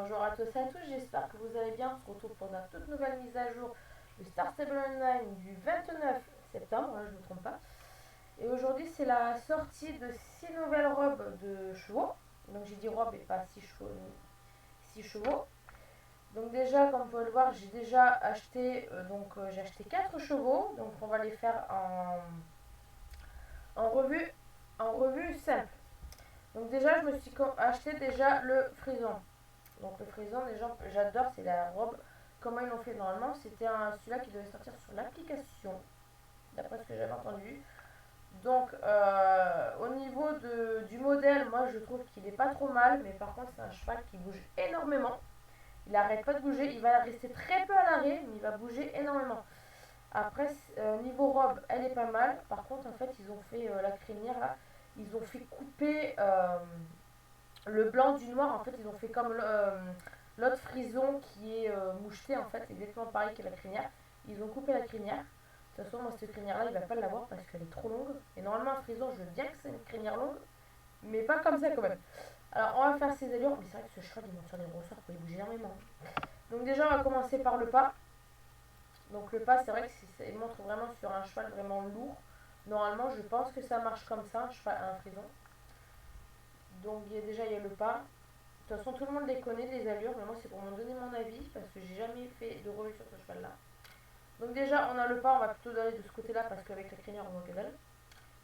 Bonjour à tous et à tous, j'espère que vous allez bien. On se retrouve pour notre toute nouvelle mise à jour du Star Stable Online du 29 septembre, je ne me trompe pas. Et aujourd'hui, c'est la sortie de 6 nouvelles robes de chevaux. Donc j'ai dit robes et pas 6 chevaux. Donc déjà, comme vous pouvez le voir, j'ai déjà acheté, j'ai acheté 4 chevaux. Donc on va les faire en revue, en revue simple. Donc déjà, je me suis acheté déjà le frison. Donc le frison, déjà, j'adore, c'est la robe. Comment ils l'ont fait normalement, c'était celui-là qui devait sortir sur l'application, d'après ce que j'avais entendu. Donc au niveau du modèle, moi je trouve qu'il est pas trop mal, mais par contre c'est un cheval qui bouge énormément. Il arrête pas de bouger, il va rester très peu à l'arrêt, mais il va bouger énormément. Après, niveau robe, elle est pas mal. Par contre, en fait, ils ont fait la crémière là, ils ont fait couper le blanc du noir. En fait, ils ont fait comme l'autre frison qui est moucheté, en fait, exactement pareil que la crinière. Ils ont coupé la crinière. De toute façon, moi, cette crinière-là, il va pas l'avoir parce qu'elle est trop longue. Et normalement, un frison, je veux bien que c'est une crinière longue, mais pas comme ça quand même. Alors, on va faire ses allures. Mais c'est vrai que ce cheval, il monte sur des ressorts pour il bouge énormément. Donc, déjà, on va commencer par le pas. Donc, le pas, c'est vrai que il montre vraiment sur un cheval vraiment lourd. Normalement, je pense que ça marche comme ça, un frison. Donc, déjà, il y a le pas. De toute façon, tout le monde les connaît, les allures, mais moi, c'est pour me donner mon avis, parce que j'ai jamais fait de revue sur ce cheval-là. Donc déjà, on a le pas, on va plutôt aller de ce côté-là, parce qu'avec la crinière, on voit que dalle.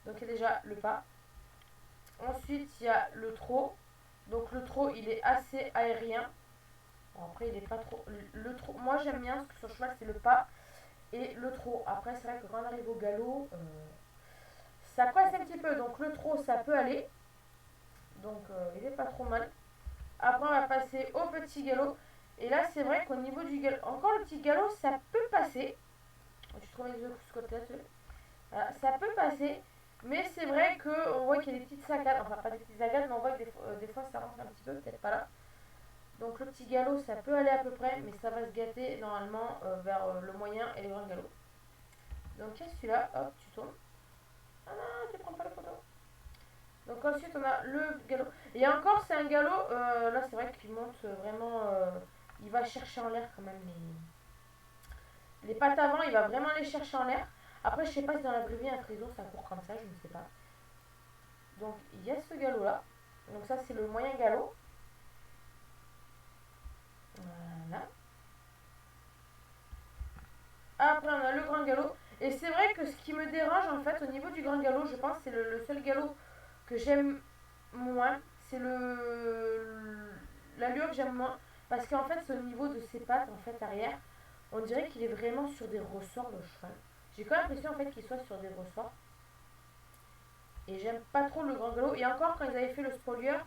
Donc il y a déjà le pas. Ensuite, il y a le trot. Donc le trot, il est assez aérien. Bon, après, il est pas trop... Le trot, moi, j'aime bien, ce que sur cheval, c'est le pas et le trot. Après, c'est vrai que quand on arrive au galop, ça coince un petit peu. Donc le trot, ça peut aller. Donc il est pas trop mal. Après, on va passer au petit galop. Et là, c'est vrai qu'au niveau du galop, encore le petit galop, ça peut passer. Tu trouves les ce côté-là, voilà, ça peut passer. Mais c'est vrai qu'on voit qu'il y a des petites saccades. Enfin, pas des petites saccades, mais on voit que des fois, ça rentre un petit peu, peut-être pas là. Donc, le petit galop, ça peut aller à peu près, mais ça va se gâter normalement vers le moyen et le grand galop. Donc, il y a celui-là. Hop, tu tournes. Ah non, tu prends pas la photo. Donc ensuite on a le galop. Et encore c'est un galop, là c'est vrai qu'il monte vraiment, il va chercher en l'air quand même les pattes avant, il va vraiment les chercher en l'air. Après je sais pas si dans la vraie vie un frison ça court comme ça, je ne sais pas. Donc il y a ce galop là. Donc ça c'est le moyen galop. Voilà. Après on a le grand galop. Et c'est vrai que ce qui me dérange en fait au niveau du grand galop, je pense que c'est le seul galop que j'aime moins. C'est l'allure que j'aime moins. Parce qu'en fait c'est au niveau de ses pattes en fait arrière. On dirait qu'il est vraiment sur des ressorts le cheval. J'ai quand même l'impression en fait qu'il soit sur des ressorts. Et j'aime pas trop le grand galop. Et encore quand ils avaient fait le spoiler,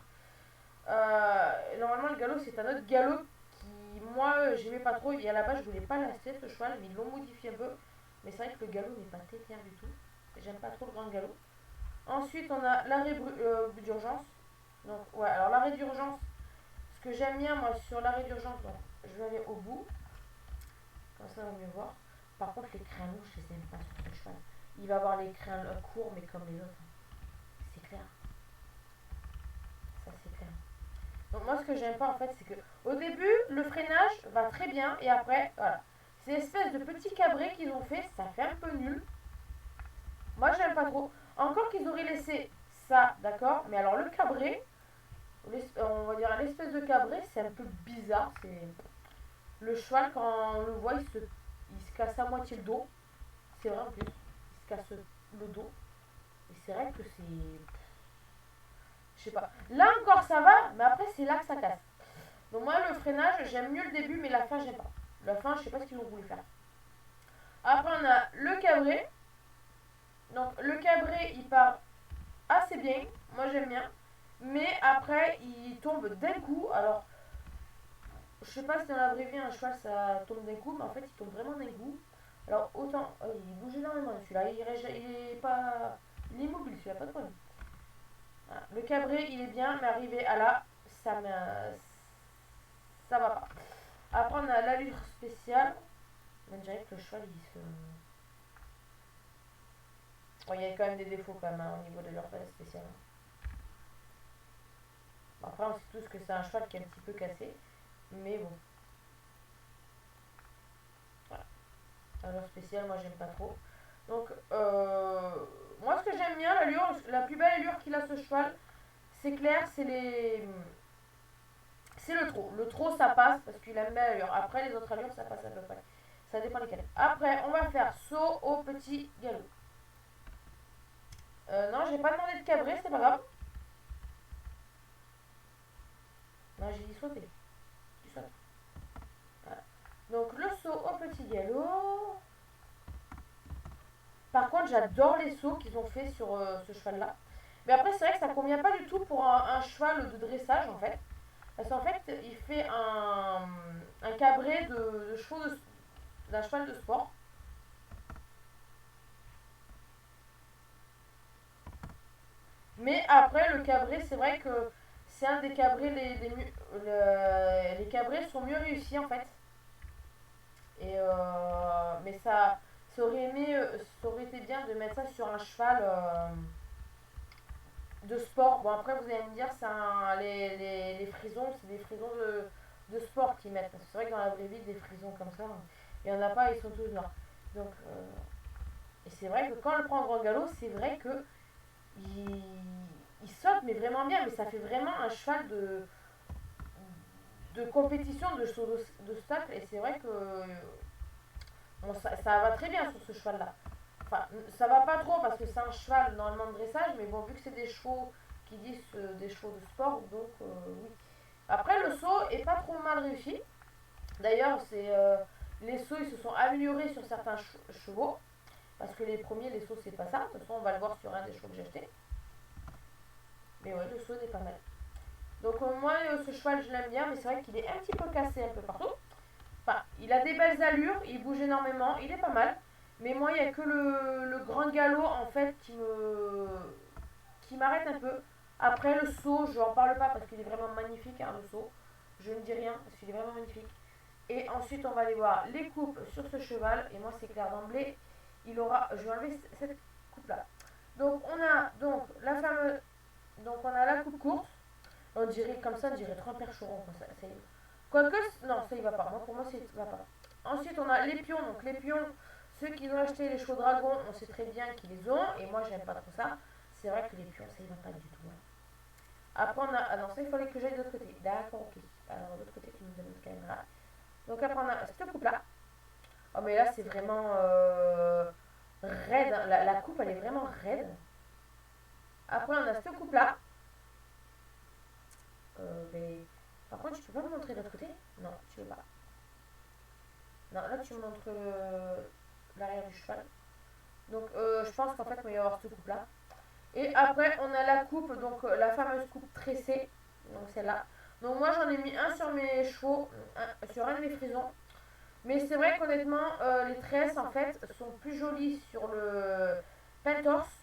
normalement le galop c'est un autre galop qui moi j'aimais pas trop. Et à la base je voulais pas l'acheter ce cheval, mais ils l'ont modifié un peu. Mais c'est vrai que le galop n'est pas tétère du tout. J'aime pas trop le grand galop. Ensuite on a l'arrêt d'urgence. Donc ouais, alors l'arrêt d'urgence, ce que j'aime bien moi sur l'arrêt d'urgence, donc je vais aller au bout. Comme ça on va mieux voir. Par contre les crins longs je les aime pas sur ce cheval. Il va avoir les crins courts mais comme les autres. C'est clair. Ça c'est clair. Donc moi ce que j'aime pas en fait c'est que au début le freinage va très bien et après voilà. Ces espèces de petits cabrés qu'ils ont fait, ça fait un peu nul. Moi j'aime pas trop. Encore qu'ils auraient laissé ça, d'accord, mais alors le cabré, on va dire l'espèce de cabré, c'est un peu bizarre. C'est le cheval quand on le voit, il se casse à moitié le dos. C'est vrai en plus, il se casse le dos. Et c'est vrai que c'est, je sais pas. Là encore ça va, mais après c'est là que ça casse. Donc moi le freinage, j'aime mieux le début, mais la fin j'aime pas. La fin, je sais pas ce qu'ils ont voulu faire. Après on a le cabré. Donc le cabré, il part assez bien. Moi j'aime bien. Mais après, il tombe d'un coup. Alors, je sais pas si dans la vraie vie un cheval ça tombe d'un coup, mais en fait il tombe vraiment d'un coup. Alors autant, oh, il bouge énormément celui-là. Il est pas, il est immobile celui-là, pas de problème. Voilà. Le cabré, il est bien, mais arrivé à là, ça va pas. Après on a l'allure spéciale. On dirait que le cheval il se, bon, il y a quand même des défauts quand même hein, au niveau de leur spéciale. Bon, après on sait tous que c'est un cheval qui est un petit peu cassé. Mais bon. Voilà. Alors spécial, moi j'aime pas trop. Donc, moi ce que j'aime bien, l'allure, la plus belle allure qu'il a ce cheval, c'est clair, c'est le trot. Le trot ça passe parce qu'il aime bien l'allure. Après les autres allures ça passe à peu près. Ça dépend lesquelles. Après, on va faire saut au petit galop. Non, j'ai pas demandé de cabrer, c'est pas grave. Non, j'ai dit sauter. Tu sautes. Voilà. Donc le saut au petit galop. Par contre, j'adore les sauts qu'ils ont fait sur ce cheval-là. Mais après, c'est vrai que ça convient pas du tout pour un cheval de dressage en fait. Parce qu'en fait, il fait un cabré de chevaux d'un cheval de sport. Mais après, le cabré, c'est vrai que c'est un des cabrés, les cabrés sont mieux réussis en fait. Et mais ça aurait été bien de mettre ça sur un cheval de sport. Bon, après, vous allez me dire, les frisons, c'est des frisons de sport qu'ils mettent. Parce que c'est vrai que dans la vraie vie, des frisons comme ça, il n'y en a pas, ils sont tous noirs. Donc, et c'est vrai que quand on le prend en grand galop, c'est vrai que il, il saute, mais vraiment bien. Mais ça fait vraiment un cheval de compétition, de saut d'obstacle. Et c'est vrai que bon, ça va très bien sur ce cheval-là. Enfin, ça va pas trop parce que c'est un cheval normalement de dressage, mais bon, vu que c'est des chevaux qui disent des chevaux de sport, donc oui. Après, le saut est pas trop mal réussi. D'ailleurs, les sauts ils se sont améliorés sur certains chevaux parce que les premiers, les sauts c'est pas ça. De toute façon, on va le voir sur un des chevaux que j'ai acheté. Mais ouais, le saut est pas mal. Donc, moi, ce cheval, je l'aime bien, mais c'est vrai qu'il est un petit peu cassé un peu partout. Enfin, il a des belles allures, il bouge énormément, il est pas mal. Mais moi, il n'y a que le grand galop en fait qui m'arrête un peu. Après le saut, je n'en parle pas parce qu'il est vraiment magnifique, hein, le saut. Je ne dis rien parce qu'il est vraiment magnifique. Et ensuite, on va aller voir les coupes sur ce cheval. Et moi, c'est clair d'emblée, je vais enlever cette coupe là. Donc on a donc la fameuse, donc on a la coupe courte. On dirait comme ça, on dirait trois percherons. Ça y est. Quoique, non, ça y va pas. Moi, pour moi, ça y va pas. Ensuite, on a les pions. Donc, les pions, ceux qui ont acheté les chevaux dragons, on sait très bien qu'ils les ont. Et moi, j'aime pas trop ça. C'est vrai que les pions, ça y va pas du tout. Hein. Après, on a. Ah non, ça, il fallait que j'aille de l'autre côté. D'accord, ok. Alors, de l'autre côté, tu nous donnes une caméra. Donc, après, on a cette coupe-là. Oh, mais là, c'est vraiment raide. Hein. La coupe, elle est vraiment raide. Après, on a cette coupe-là. Mais... Par contre, tu peux pas me montrer de l'autre côté? Non, tu veux pas. Non, là, tu me montres l'arrière du cheval. Donc, je pense qu'en fait, il va y avoir cette coupe-là. Et après, on a la coupe, donc la fameuse coupe tressée. Donc, celle-là. Donc, moi, j'en ai mis un sur mes chevaux, sur un de mes frisons. Mais c'est vrai qu'honnêtement, les tresses, en fait, sont plus jolies sur le pentorse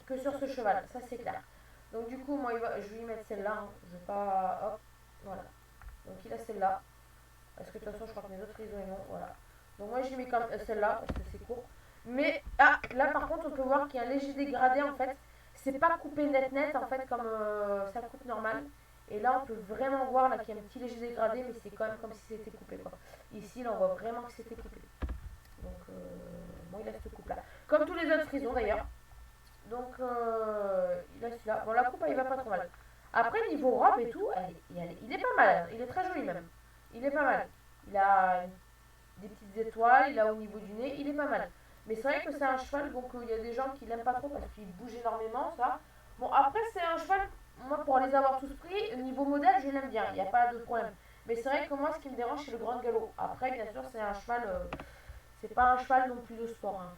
que sur ce cheval. Ça, c'est clair. Donc, du coup, moi, je vais lui mettre celle-là. Hein. Je vais pas... Hop, voilà. Donc, il a celle-là. Parce que de toute façon, je crois que mes autres frisons, ils ont... Voilà. Donc, moi, j'ai mis comme celle-là, parce que c'est court. Mais, ah, là, par contre, on peut voir qu'il y a un léger dégradé, en fait. C'est pas coupé net, en fait, comme ça coupe normal. Et là, on peut vraiment voir là qu'il y a un petit léger dégradé, mais c'est quand même comme si c'était coupé, quoi. Ici, là, on voit vraiment que c'était coupé. Donc, bon, il a cette coupe-là. Comme tous les autres frisons, d'ailleurs. Donc, il a celui-là. Bon, la coupe, elle va pas trop mal. Après, niveau robe et tout, il est pas mal. Hein. Il est très joli, même. Il est pas mal. Il a des petites étoiles, il a au niveau du nez, il est pas mal. Mais c'est vrai que c'est un cheval, donc il y a des gens qui l'aiment pas trop parce qu'il bouge énormément, ça. Bon, après, c'est un cheval, moi, pour les avoir tous pris, au niveau modèle, je l'aime bien, il n'y a pas de problème. Mais c'est vrai que moi, ce qui me dérange, c'est le grand galop. Après, bien sûr, c'est un cheval, c'est pas un cheval non plus de sport, hein.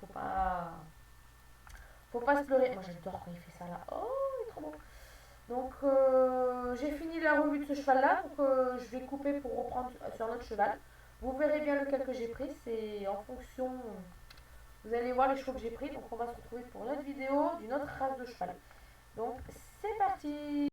Faut pas se pleurer. Moi, j'adore quand il fait ça là. Oh, il est trop beau. Donc, j'ai fini la revue de ce cheval-là. Donc, je vais couper pour reprendre sur notre cheval. Vous verrez bien lequel que j'ai pris. C'est en fonction. Vous allez voir les chevaux que j'ai pris. Donc, on va se retrouver pour une autre vidéo d'une autre race de cheval. Donc, c'est parti!